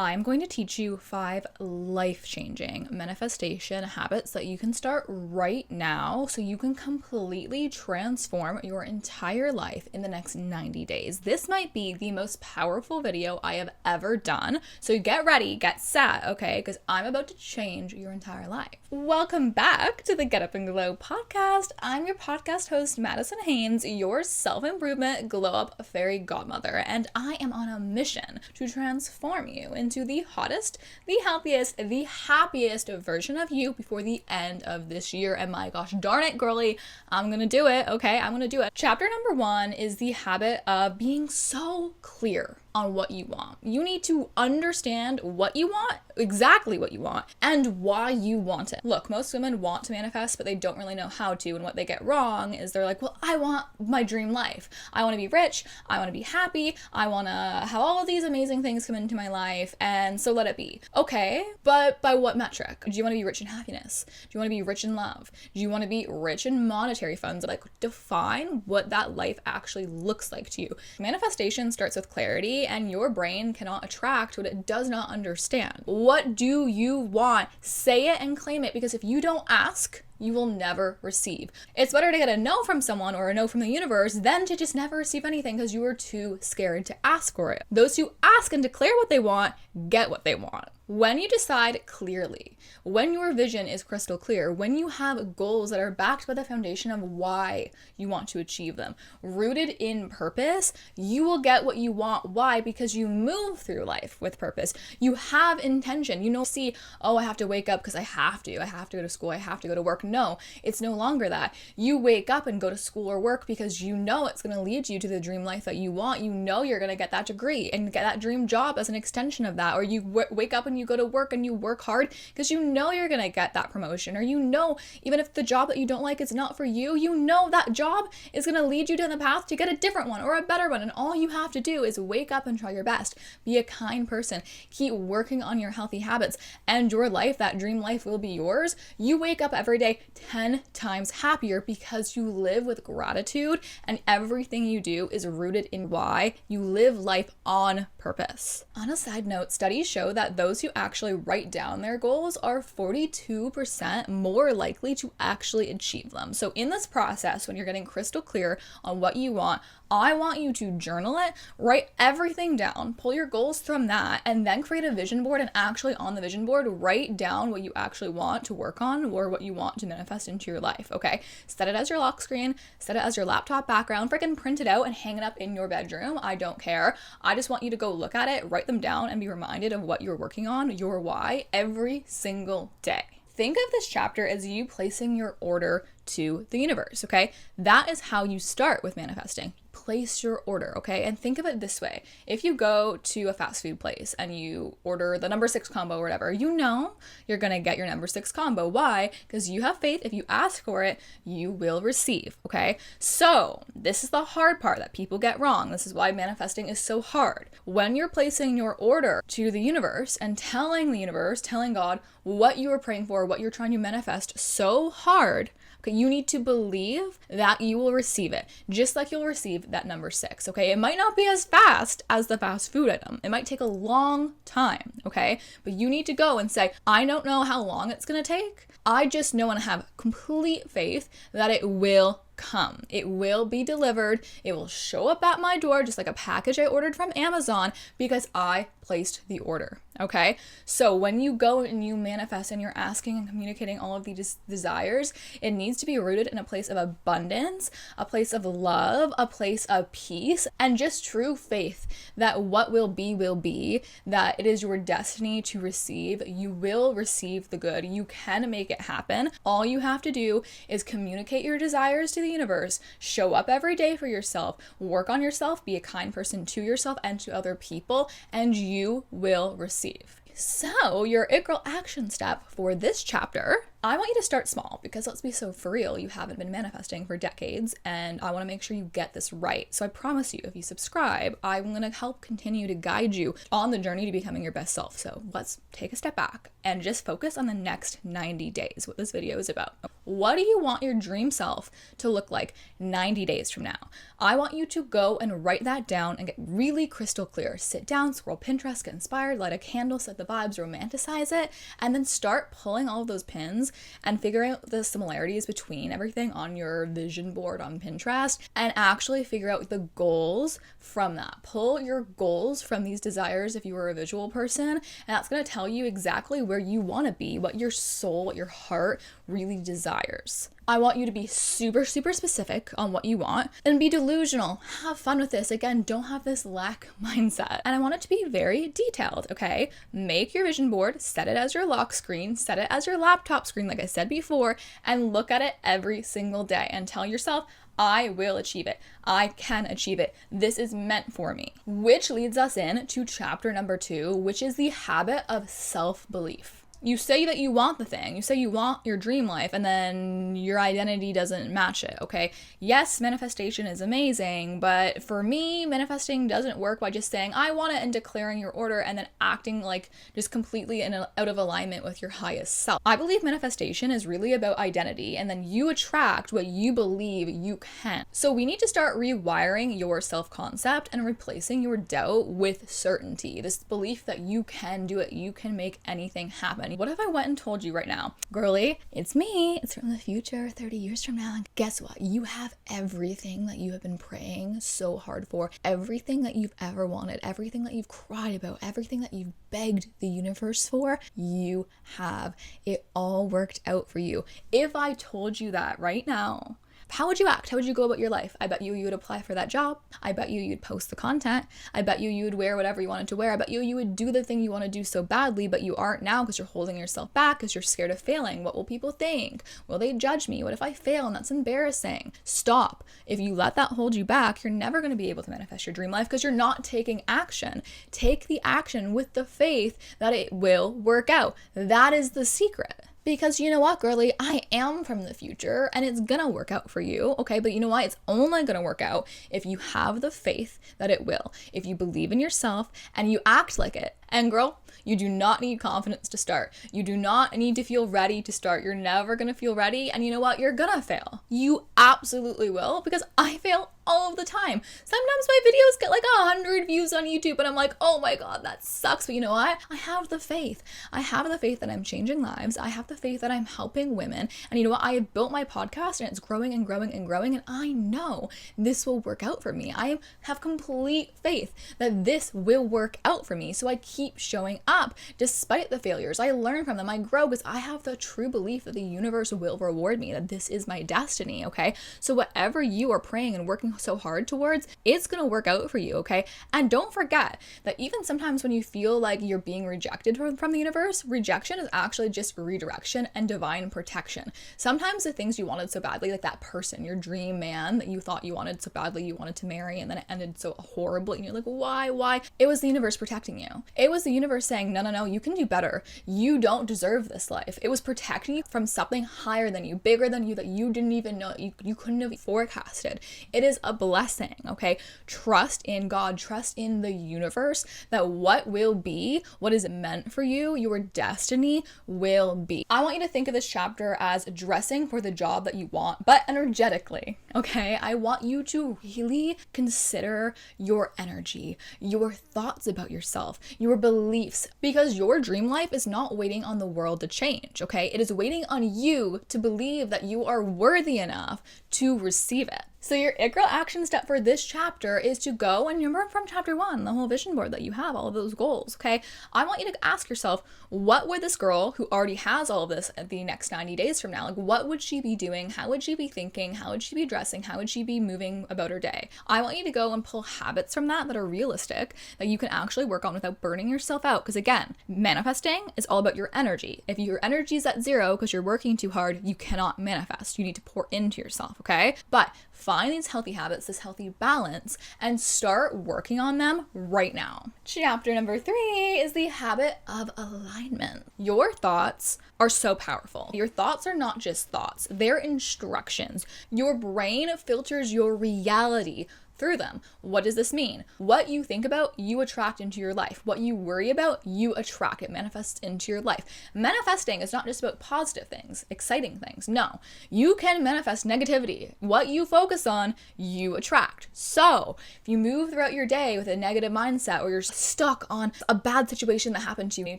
I'm going to teach you 5 life-changing manifestation habits that you can start right now so you can completely transform your entire life in the next 90 days. This might be the most powerful video I have ever done. So get ready, get set, okay? Because I'm about to change your entire life. Welcome back to the Get Up and Glow podcast. I'm your podcast host, Madison Haynes, your self-improvement glow-up fairy godmother, and I am on a mission to transform you into the hottest, the healthiest, the happiest version of you before the end of this year. And my gosh darn it, girly, I'm gonna do it, okay? I'm gonna do it. Chapter number 1 is the habit of being so clear on what you want. You need to understand what you want, exactly what you want, and why you want it. Look, most women want to manifest, but they don't really know how to, and what they get wrong is they're like, well, I want my dream life. I want to be rich, I want to be happy, I want to have all of these amazing things come into my life, and so let it be. Okay, but by what metric? Do you want to be rich in happiness? Do you want to be rich in love? Do you want to be rich in monetary funds? Like, define what that life actually looks like to you. Manifestation starts with clarity, and your brain cannot attract what it does not understand. What do you want? Say it and claim it, because if you don't ask, you will never receive. It's better to get a no from someone or a no from the universe than to just never receive anything because you are too scared to ask for it. Those who ask and declare what they want get what they want. When you decide clearly, when your vision is crystal clear, when you have goals that are backed by the foundation of why you want to achieve them, rooted in purpose, you will get what you want. Why? Because you move through life with purpose. You have intention. You don't see, oh, I have to wake up because I have to go to school, I have to go to work. No, it's no longer that. You wake up and go to school or work because you know it's going to lead you to the dream life that you want. You know you're going to get that degree and get that dream job as an extension of that. Or you wake up and you go to work and you work hard because you know you're going to get that promotion. Or you know, even if the job that you don't like is not for you, you know that job is going to lead you down the path to get a different one or a better one. And all you have to do is wake up and try your best. Be a kind person. Keep working on your healthy habits, and your life, that dream life, will be yours. You wake up every day 10 times happier because you live with gratitude, and everything you do is rooted in why. You live life on purpose. On a side note, studies show that those who actually write down their goals are 42% more likely to actually achieve them. So in this process, when you're getting crystal clear on what you want, I want you to journal it, write everything down, pull your goals from that, and then create a vision board, and actually on the vision board, write down what you actually want to work on or what you want to manifest into your life, okay? Set it as your lock screen, set it as your laptop background, freaking print it out and hang it up in your bedroom. I don't care. I just want you to go look at it, write them down, and be reminded of what you're working on, your why, every single day. Think of this chapter as you placing your order to the universe, okay? That is how you start with manifesting. Place your order, okay? And think of it this way. If you go to a fast food place and you order the number 6 combo or whatever, you know you're gonna get your number 6 combo. Why? Because you have faith. If you ask for it, you will receive, okay? So this is the hard part that people get wrong. This is why manifesting is so hard. When you're placing your order to the universe and telling the universe, telling God what you are praying for, what you're trying to manifest so hard, okay, you need to believe that you will receive it, just like you'll receive that number 6, okay? It might not be as fast as the fast food item. It might take a long time, okay? But you need to go and say, I don't know how long it's gonna take. I just know and have complete faith that it will come. It will be delivered. It will show up at my door just like a package I ordered from Amazon because I placed the order, okay? So when you go and you manifest and you're asking and communicating all of these desires, it needs to be rooted in a place of abundance, a place of love, a place of peace, and just true faith that what will be, that it is your destiny to receive. You will receive the good. You can make it happen. All you have to do is communicate your desires to the universe, show up every day for yourself, work on yourself, be a kind person to yourself and to other people, and you will receive. So your It Girl action step for this chapter I want you to start small because let's be so for real, you haven't been manifesting for decades and I want to make sure you get this right. So I promise you, if you subscribe, I'm going to help continue to guide you on the journey to becoming your best self. So let's take a step back and just focus on the next 90 days, what this video is about. What do you want your dream self to look like 90 days from now? I want you to go and write that down and get really crystal clear. Sit down, scroll Pinterest, get inspired, light a candle, set the vibes, romanticize it, and then start pulling all of those pins and figuring out the similarities between everything on your vision board on Pinterest and actually figure out the goals from that. Pull your goals from these desires if you were a visual person, and that's going to tell you exactly where you want to be, what your soul, what your heart really desires. I want you to be super, super specific on what you want and be delusional. Have fun with this. Again, don't have this lack mindset. And I want it to be very detailed, okay? Make your vision board, set it as your lock screen, set it as your laptop screen, like I said before, and look at it every single day and tell yourself, I will achieve it. I can achieve it. This is meant for me. Which leads us in to chapter number 2, which is the habit of self-belief. You say that you want the thing, you say you want your dream life, and then your identity doesn't match it, okay? Yes, manifestation is amazing, but for me, manifesting doesn't work by just saying, I want it and declaring your order and then acting like just completely out of alignment with your highest self. I believe manifestation is really about identity, and then you attract what you believe you can. So we need to start rewiring your self-concept and replacing your doubt with certainty. This belief that you can do it, you can make anything happen. What if I went and told you right now, girly, it's me, it's from the future, 30 years from now, and guess what? You have everything that you have been praying so hard for, everything that you've ever wanted, everything that you've cried about, everything that you've begged the universe for, you have. It all worked out for you. If I told you that right now, how would you act? How would you go about your life? I bet you would apply for that job. I bet you'd post the content. I bet you would wear whatever you wanted to wear. I bet you would do the thing you want to do so badly, but you aren't now because you're holding yourself back because you're scared of failing. What will people think? Will they judge me? What if I fail and that's embarrassing? Stop. If you let that hold you back, you're never going to be able to manifest your dream life because you're not taking action. Take the action with the faith that it will work out. That is the secret. Because you know what, girly, I am from the future and it's gonna work out for you, okay? But you know what? It's only gonna work out if you have the faith that it will, if you believe in yourself and you act like it. And girl, you do not need confidence to start. You do not need to feel ready to start. You're never gonna feel ready. And you know what? You're gonna fail. You absolutely will, because I fail all of the time. Sometimes my videos get like 100 views on YouTube and I'm like, oh my God, that sucks. But you know what? I have the faith. I have the faith that I'm changing lives. I have the faith that I'm helping women. And you know what? I have built my podcast and it's growing and growing and growing. And I know this will work out for me. I have complete faith that this will work out for me. So I keep showing up despite the failures. I learn from them. I grow because I have the true belief that the universe will reward me, that this is my destiny, okay? So whatever you are praying and working so hard towards, it's going to work out for you, okay? And don't forget that even sometimes when you feel like you're being rejected from the universe, rejection is actually just redirection and divine protection. Sometimes the things you wanted so badly, like that person, your dream man that you thought you wanted so badly, you wanted to marry, and then it ended so horribly, and you're like, why? It was the universe protecting you. It was the universe saying, no, you can do better. You don't deserve this life. It was protecting you from something higher than you, bigger than you, that you didn't even know, you couldn't have forecasted. It is a blessing, okay? Trust in God, trust in the universe that what will be, what is meant for you, your destiny will be. I want you to think of this chapter as dressing for the job that you want, but energetically, okay? I want you to really consider your energy, your thoughts about yourself, your beliefs, because your dream life is not waiting on the world to change, okay? It is waiting on you to believe that you are worthy enough to receive it. So your It Girl action step for this chapter is to go and remember from chapter 1, the whole vision board that you have, all of those goals, okay? I want you to ask yourself, what would this girl who already has all of this at the next 90 days from now, like what would she be doing? How would she be thinking? How would she be dressing? How would she be moving about her day? I want you to go and pull habits from that are realistic, that you can actually work on without burning yourself out. Because again, manifesting is all about your energy. If your energy is at 0 because you're working too hard, you cannot manifest. You need to pour into yourself, okay? But find these healthy habits, this healthy balance, and start working on them right now. Chapter number 3 is the habit of alignment. Your thoughts are so powerful. Your thoughts are not just thoughts, they're instructions. Your brain filters your reality through them. What does this mean? What you think about, you attract into your life. What you worry about, you attract. It manifests into your life. Manifesting is not just about positive things, exciting things. No, you can manifest negativity. What you focus on, you attract. So if you move throughout your day with a negative mindset, or you're stuck on a bad situation that happened to you, and you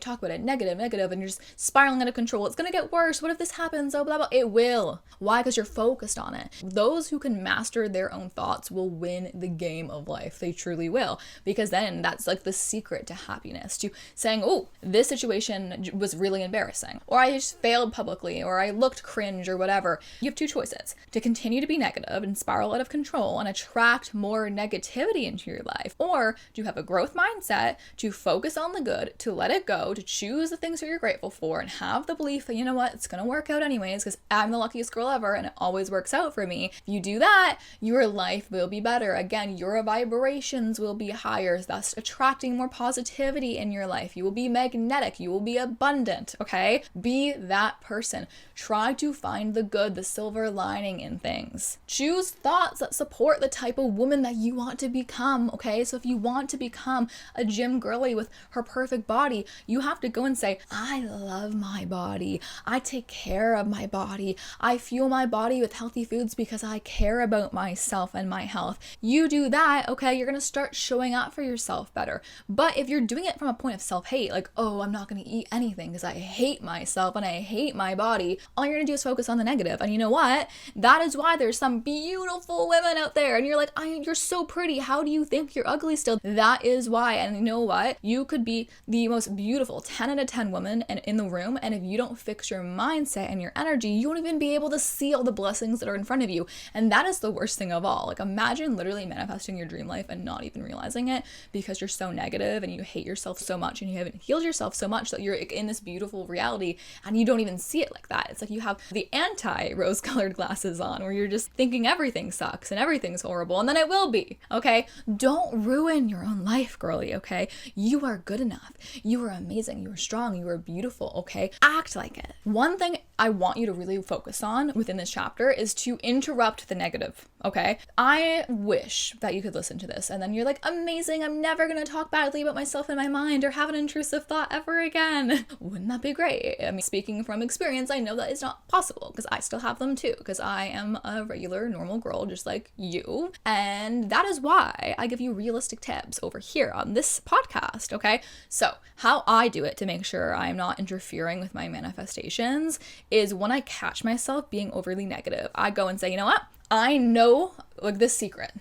talk about it negative, and you're just spiraling out of control, it's gonna get worse. What if this happens? Oh, blah, blah. It will. Why? Because you're focused on it. Those who can master their own thoughts will win the game of life. They truly will, because then that's like the secret to happiness, to saying, oh, this situation was really embarrassing, or I just failed publicly, or I looked cringe, or whatever. You have two choices: to continue to be negative and spiral out of control and attract more negativity into your life, or to have a growth mindset, to focus on the good, to let it go, to choose the things that you're grateful for, and have the belief that, you know what, it's gonna work out anyways, because I'm the luckiest girl ever and it always works out for me. If you do that, your life will be better. Again, your vibrations will be higher, thus attracting more positivity in your life. You will be magnetic. You will be abundant, okay? Be that person. Try to find the good, the silver lining in things. Choose thoughts that support the type of woman that you want to become, okay? So if you want to become a gym girly with her perfect body, you have to go and say, I love my body. I take care of my body. I fuel my body with healthy foods because I care about myself and my health. You do that, okay, you're gonna start showing up for yourself better. But if you're doing it from a point of self-hate, like, oh, I'm not gonna eat anything because I hate myself and I hate my body, all you're gonna do is focus on the negative. And you know what? That is why there's some beautiful women out there and you're like, you're so pretty. How do you think you're ugly still? That is why. And you know what? You could be the most beautiful 10 out of 10 woman in the room, and if you don't fix your mindset and your energy, you won't even be able to see all the blessings that are in front of you. And that is the worst thing of all. Like, imagine literally manifesting your dream life and not even realizing it because you're so negative and you hate yourself so much and you haven't healed yourself so much that you're in this beautiful reality and you don't even see it like that. It's like you have the anti-rose colored glasses on where you're just thinking everything sucks and everything's horrible, and then it will be, okay? Don't ruin your own life, girly, okay? You are good enough. You are amazing. You are strong. You are beautiful, okay? Act like it. One thing I want you to really focus on within this chapter is to interrupt the negative, okay? I wish that you could listen to this and then you're like, amazing, I'm never gonna talk badly about myself in my mind or have an intrusive thought ever again. Wouldn't that be great? I mean, speaking from experience, I know that it's not possible because I still have them too, because I am a regular, normal girl just like you. And that is why I give you realistic tips over here on this podcast, okay? So how I do it to make sure I'm not interfering with my manifestations is when I catch myself being overly negative, I go and say, you know what? I know, like, the secret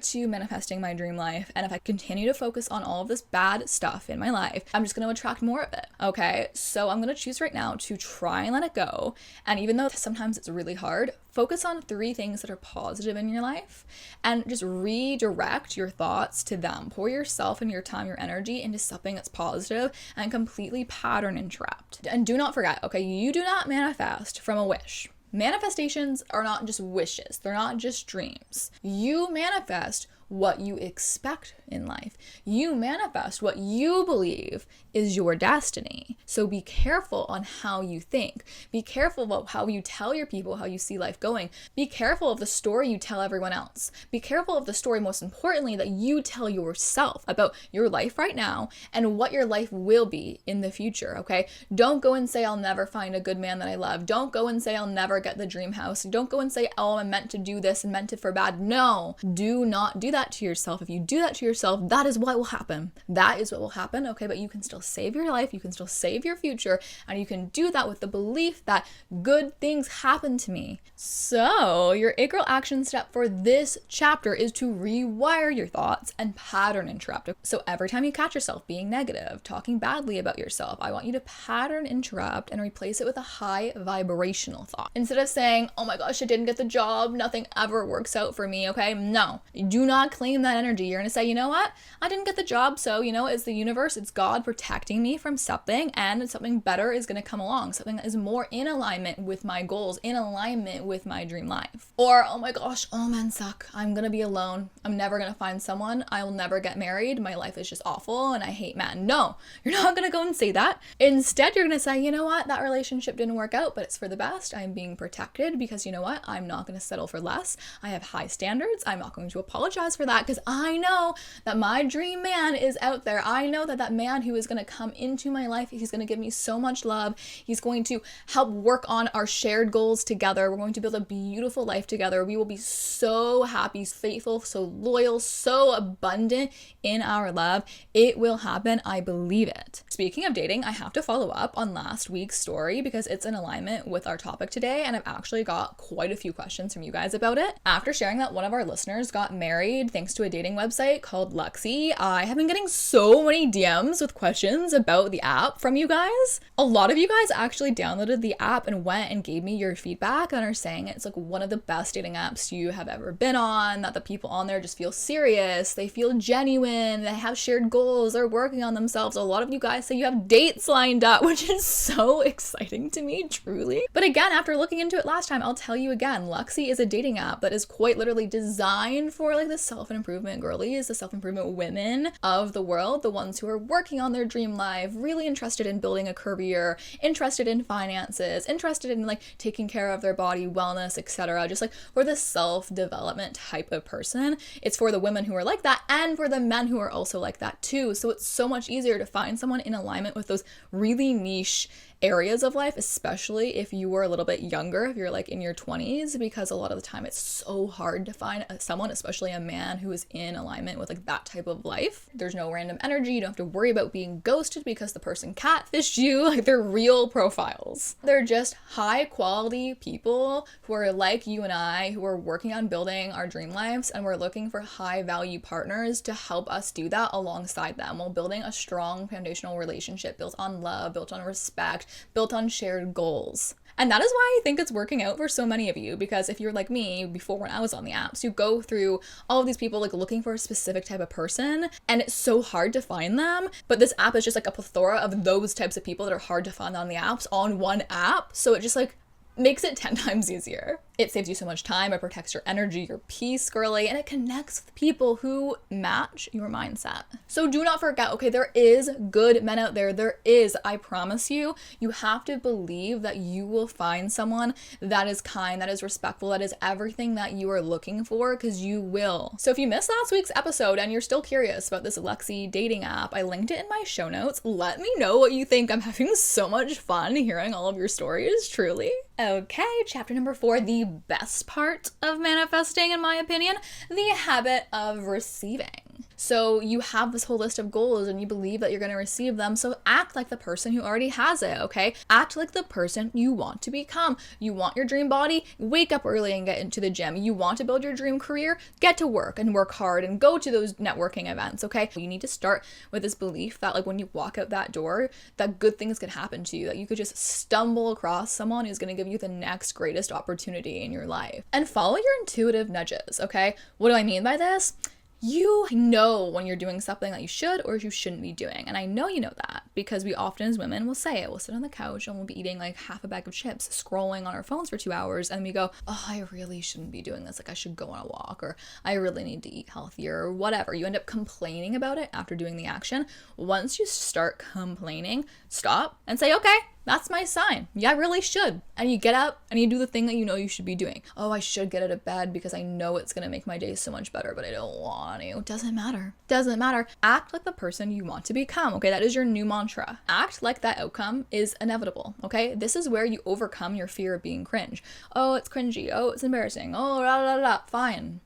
to manifesting my dream life. And if I continue to focus on all of this bad stuff in my life, I'm just going to attract more of it. Okay. So I'm going to choose right now to try and let it go. And even though sometimes it's really hard, focus on 3 things that are positive in your life and just redirect your thoughts to them. Pour yourself and your time, your energy into something that's positive and completely pattern interrupt. And do not forget, okay, you do not manifest from a wish. Manifestations are not just wishes. They're not just dreams. You manifest what you expect in life. You manifest what you believe is your destiny. So be careful on how you think. Be careful about how you tell your people how you see life going. Be careful of the story you tell everyone else. Be careful of the story, most importantly, that you tell yourself about your life right now and what your life will be in the future, okay? Don't go and say, I'll never find a good man that I love. Don't go and say, I'll never get the dream house. Don't go and say, oh, I'm meant to do this and meant it for bad. No, do not do that to yourself. If you do that to yourself, that is what will happen. That is what will happen, okay? But you can still save your life, you can still save your future, and you can do that with the belief that good things happen to me. So your 8 girl action step for this chapter is to rewire your thoughts and pattern interrupt. So every time you catch yourself being negative, talking badly about yourself, I want you to pattern interrupt and replace it with a high vibrational thought. Instead of saying, oh my gosh, I didn't get the job, nothing ever works out for me, okay? No, do not claim that energy. You're gonna say, you know what? I didn't get the job, so you know, it's the universe, it's God protecting me from something, and something better is gonna come along. Something that is more in alignment with my goals, in alignment with my dream life. Or, oh my gosh, all men suck. I'm gonna be alone. I'm never gonna find someone. I will never get married. My life is just awful and I hate men. No, you're not gonna go and say that. Instead, you're gonna say, you know what? That relationship didn't work out, but it's for the best. I'm being protected because you know what? I'm not gonna settle for less. I have high standards. I'm not going to apologize for that because I know that my dream man is out there. I know that that man who is gonna come into my life, he's gonna give me so much love. He's going to help work on our shared goals together. We're going to build a beautiful life together. We will be so happy, faithful, so loyal, so abundant in our love. It will happen. I believe it. Speaking of dating, I have to follow up on last week's story because it's in alignment with our topic today, and I've actually got quite a few questions from you guys about it. After sharing that one of our listeners got married thanks to a dating website called Luxy, I have been getting so many DMs with questions about the app from you guys. A lot of you guys actually downloaded the app and went and gave me your feedback and are saying it's like one of the best dating apps you have ever been on, that the people on there just feel serious, they feel genuine, they have shared goals, they're working on themselves. A lot of you guys say you have dates lined up, which is so exciting to me, truly. But again, after looking into it last time, I'll tell you again, Luxy is a dating app that is quite literally designed for like the self-improvement girlies, the self-improvement women of the world, the ones who are working on their dream life, really interested in building a career, interested in finances, interested in like taking care of their body, wellness, etc. Just like for the self-development type of person. It's for the women who are like that and for the men who are also like that too. So it's so much easier to find someone in alignment with those really niche areas of life, especially if you were a little bit younger, if you're like in your 20s, because a lot of the time it's so hard to find someone, especially a man who is in alignment with like that type of life. There's no random energy. You don't have to worry about being ghosted because the person catfished you. Like, they're real profiles. They're just high quality people who are like you and I, who are working on building our dream lives, and we're looking for high value partners to help us do that alongside them while building a strong foundational relationship built on love, built on respect, built on shared goals. And that is why I think it's working out for so many of you, because if you're like me before when I was on the apps, you go through all of these people like looking for a specific type of person and it's so hard to find them. But this app is just like a plethora of those types of people that are hard to find on the apps on one app. So it just like makes it 10 times easier. It saves you so much time, it protects your energy, your peace, girly, and it connects with people who match your mindset. So do not forget, okay, there is good men out there. There is, I promise you. You have to believe that you will find someone that is kind, that is respectful, that is everything that you are looking for, because you will. So if you missed last week's episode and you're still curious about this Luxy dating app, I linked it in my show notes. Let me know what you think. I'm having so much fun hearing all of your stories, truly. Okay, chapter number 4, the best part of manifesting, in my opinion, the habit of receiving. So you have this whole list of goals and you believe that you're going to receive them. So act like the person who already has it, okay? Act like the person you want to become. You want your dream body? Wake up early and get into the gym. You want to build your dream career? Get to work and work hard and go to those networking events, okay? You need to start with this belief that like when you walk out that door, that good things could happen to you, that you could just stumble across someone who's going to give you the next greatest opportunity in your life. And follow your intuitive nudges, okay? What do I mean by this? You know when you're doing something that you should or you shouldn't be doing. And I know you know that because we often as women will say it. We'll sit on the couch and we'll be eating like half a bag of chips, scrolling on our phones for 2 hours, and we go, oh, I really shouldn't be doing this. Like, I should go on a walk, or I really need to eat healthier, or whatever. You end up complaining about it after doing the action. Once you start complaining, stop and say, okay, that's my sign. Yeah, I really should. And you get up and you do the thing that you know you should be doing. Oh, I should get out of bed because I know it's going to make my day so much better, but I don't want to. Doesn't matter. Doesn't matter. Act like the person you want to become. Okay, that is your new mantra. Act like that outcome is inevitable. Okay, this is where you overcome your fear of being cringe. Oh, it's cringy. Oh, it's embarrassing. Oh, la la la. Fine.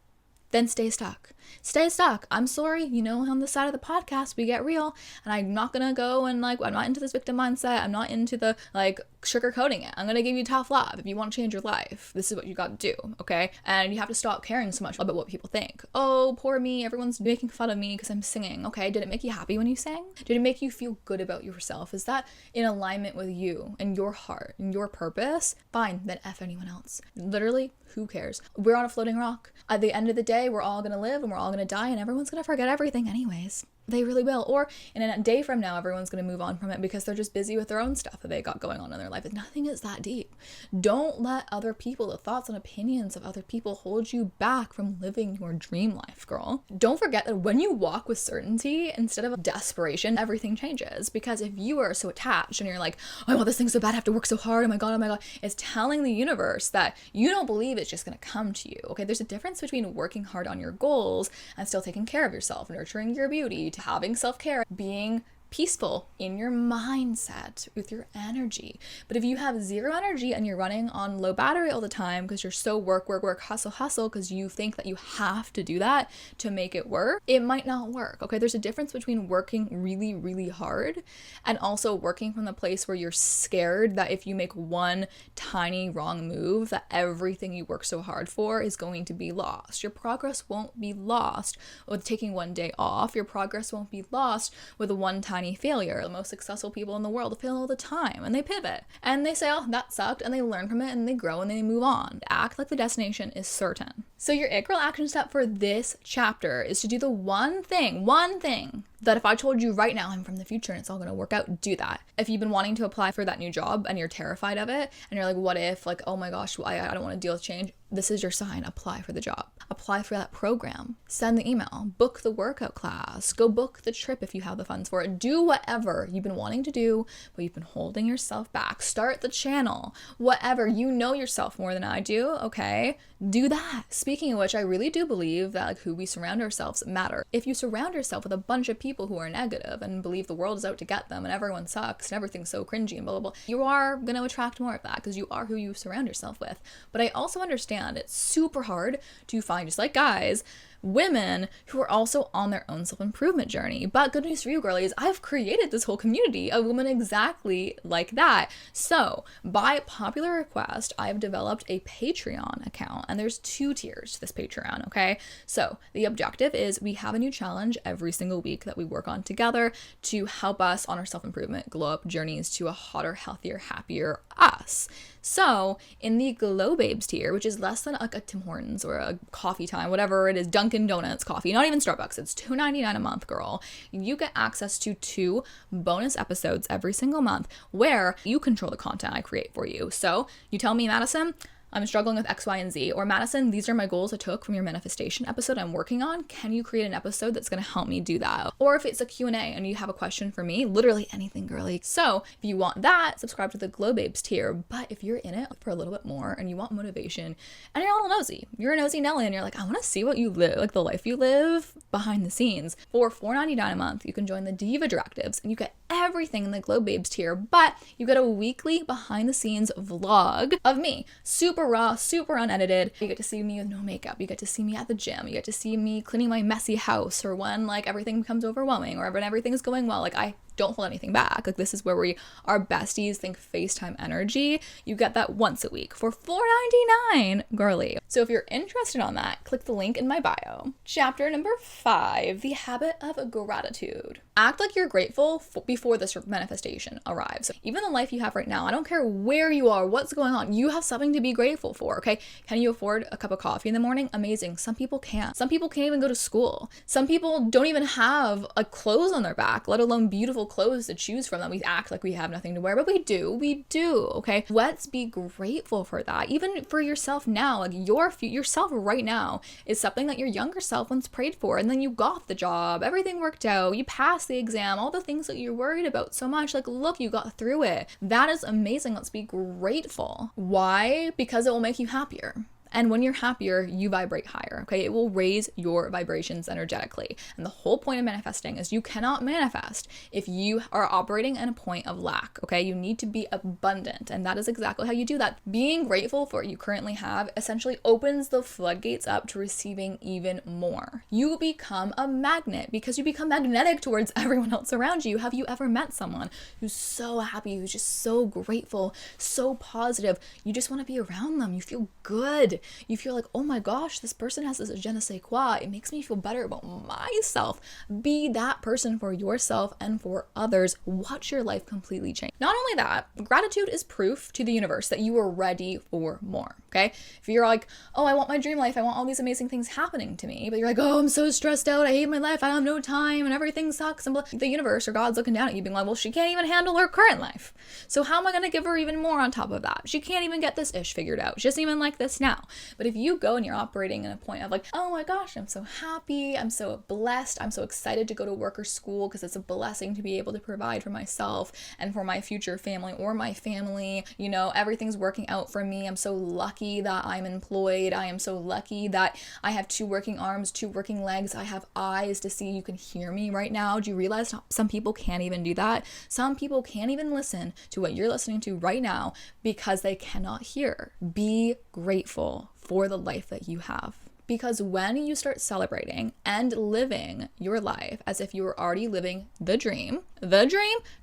Then stay stuck. Stay stuck. I'm sorry, you know, on the side of the podcast, we get real, and I'm not gonna go and like, I'm not into this victim mindset. I'm not into the like sugarcoating it. I'm gonna give you tough love. If you want to change your life, this is what you got to do, okay? And you have to stop caring so much about what people think. Oh, poor me. Everyone's making fun of me because I'm singing. Okay, did it make you happy when you sang? Did it make you feel good about yourself? Is that in alignment with you and your heart and your purpose? Fine, then F anyone else. Literally, who cares? We're on a floating rock. At the end of the day, we're all gonna live and we're all going to die and everyone's going to forget everything anyways. They really will. Or in a day from now, everyone's going to move on from it because they're just busy with their own stuff that they got going on in their life. Nothing is that deep. Don't let other people, the thoughts and opinions of other people, hold you back from living your dream life, girl. Don't forget that when you walk with certainty instead of desperation, everything changes. Because if you are so attached and you're like, oh, I want this thing so bad, I have to work so hard, oh my God, it's telling the universe that you don't believe it's just going to come to you. Okay, there's a difference between working hard on your goals and still taking care of yourself, nurturing your beauty, to having self-care, being peaceful in your mindset with your energy. But if you have zero energy and you're running on low battery all the time because you're so work, hustle, because you think that you have to do that to make it work, it might not work. Okay, there's a difference between working really, really hard and also working from the place where you're scared that if you make one tiny wrong move, that everything you work so hard for is going to be lost. Your progress won't be lost with taking one day off. Your progress won't be lost with one tiny failure. The most successful people in the world fail all the time and they pivot and they say, oh, that sucked, and they learn from it and they grow and they move on. Act like the destination is certain. So your It Girl action step for this chapter is to do the one thing that if I told you right now I'm from the future and it's all going to work out, do that. If you've been wanting to apply for that new job and you're terrified of it and you're like, what if, like, oh my gosh, I don't want to deal with change, this is your sign. Apply for the job. Apply for that program. Send the email. Book the workout class. Go book the trip if you have the funds for it. Do whatever you've been wanting to do, but you've been holding yourself back. Start the channel. Whatever. You know yourself more than I do, okay? Do that. Speaking of which, I really do believe that like who we surround ourselves matter. If you surround yourself with a bunch of people who are negative and believe the world is out to get them and everyone sucks and everything's so cringy and blah, blah, blah, you are going to attract more of that because you are who you surround yourself with. But I also understand it's super hard to find, just like guys, women who are also on their own self-improvement journey. But good news for you, girlies, I've created this whole community of women exactly like that. So by popular request, I've developed a Patreon account, and there's 2 tiers to this Patreon, okay? So the objective is we have a new challenge every single week that we work on together to help us on our self-improvement glow up journeys to a hotter, healthier, happier us. So in the Glow Babes tier, which is less than like a Tim Hortons or a Coffee Time, whatever it is, Dunkin' Donuts coffee, not even Starbucks, it's $2.99 a month, girl. You get access to 2 bonus episodes every single month where you control the content I create for you. So you tell me, Madison, I'm struggling with X, Y, and Z. Or Madison, these are my goals I took from your manifestation episode I'm working on. Can you create an episode that's going to help me do that? Or if it's a Q&A and you have a question for me, literally anything, girly. So if you want that, subscribe to the Glow Babes tier. But if you're in it for a little bit more and you want motivation and you're a little nosy, you're a nosy Nelly and you're like, I want to see what you live, like the life you live behind the scenes. For $4.99 a month, you can join the Diva Directives and you get everything in the Glow Babes tier, but you get a weekly behind the scenes vlog of me. Super raw, super unedited. You get to see me with no makeup. You get to see me at the gym. You get to see me cleaning my messy house, or when like everything becomes overwhelming, or when everything is going well. Like I don't hold anything back. Like this is where we are besties, think FaceTime energy. You get that once a week for $4.99, girly. So if you're interested on that, click the link in my bio. Chapter number 5, the habit of gratitude. Act like you're grateful before this manifestation arrives. Even the life you have right now, I don't care where you are, what's going on, you have something to be grateful for, okay? Can you afford a cup of coffee in the morning? Amazing. Some people can't. Some people can't even go to school. Some people don't even have clothes on their back, let alone beautiful clothes to choose from that we act like we have nothing to wear, but we do, okay? Let's be grateful for that. Even for yourself now, like yourself right now is something that your younger self once prayed for, and then you got the job, everything worked out, you passed the exam, all the things that you're worried about so much, like look, you got through it. That is amazing. Let's be grateful. Why? Because it will make you happier. And when you're happier, you vibrate higher, okay? It will raise your vibrations energetically. And the whole point of manifesting is you cannot manifest if you are operating in a point of lack, okay? You need to be abundant, and that is exactly how you do that. Being grateful for what you currently have essentially opens the floodgates up to receiving even more. You become a magnet because you become magnetic towards everyone else around you. Have you ever met someone who's so happy, who's just so grateful, so positive? You just want to be around them. You feel good. you feel like, oh my gosh, this person has this je ne sais quoi. It makes me feel better about myself. Be that person for yourself and for others. Watch your life completely change. Not only that, gratitude is proof to the universe that you are ready for more, okay? If you're like, oh, I want my dream life, I want all these amazing things happening to me, but you're like, oh, I'm so stressed out, I hate my life, I have no time, and everything sucks, and blah. The universe or God's looking down at you being like, well, she can't even handle her current life. So how am I going to give her even more on top of that? She can't even get this ish figured out. She doesn't even like this now. But if you go and you're operating in a point of like, oh my gosh, I'm so happy, I'm so blessed, I'm so excited to go to work or school because it's a blessing to be able to provide for myself and for my future family or my family, you know, everything's working out for me. I'm so lucky that I'm employed. I am so lucky that I have 2 working arms, 2 working legs. I have eyes to see. You can hear me right now. Do you realize some people can't even do that? Some people can't even listen to what you're listening to right now because they cannot hear. Be grateful for the life that you have. Because when you start celebrating and living your life as if you were already living the dream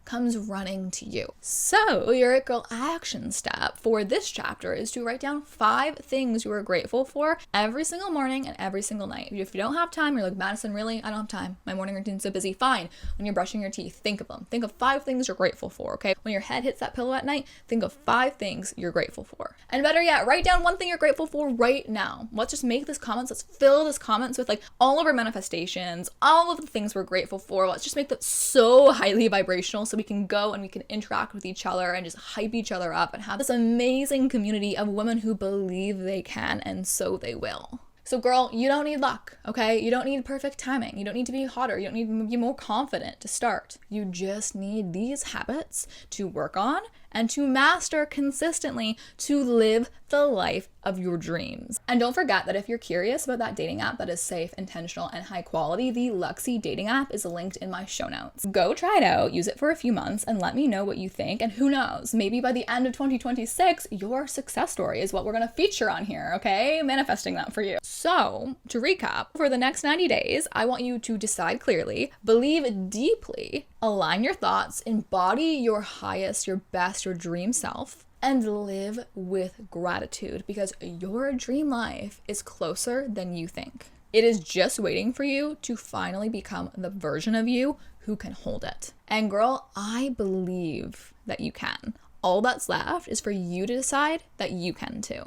comes running to you. So your It Girl action step for this chapter is to write down 5 things you are grateful for every single morning and every single night. If you don't have time, you're like, Madison, really? I don't have time. My morning routine's so busy. Fine. When you're brushing your teeth, think of them. Think of 5 things you're grateful for, okay? When your head hits that pillow at night, think of 5 things you're grateful for. And better yet, write down 1 thing you're grateful for right now. Let's just make this comments. Let's fill this comments with like all of our manifestations, all of the things we're grateful for. Let's just make that so highly vibrational so we can go and we can interact with each other and just hype each other up and have this amazing community of women who believe they can, and so they will. So girl, you don't need luck, okay? You don't need perfect timing. You don't need to be hotter. You don't need to be more confident to start. You just need these habits to work on and to master consistently to live the life of your dreams. And don't forget that if you're curious about that dating app that is safe, intentional, and high quality, the Luxy dating app is linked in my show notes. Go try it out, use it for a few months, and let me know what you think. And who knows, maybe by the end of 2026, your success story is what we're gonna feature on here, okay? Manifesting that for you. So, to recap, for the next 90 days, I want you to decide clearly, believe deeply, align your thoughts, embody your highest, your best, your dream self, and live with gratitude because your dream life is closer than you think. It is just waiting for you to finally become the version of you who can hold it. And girl, I believe that you can. All that's left is for you to decide that you can too.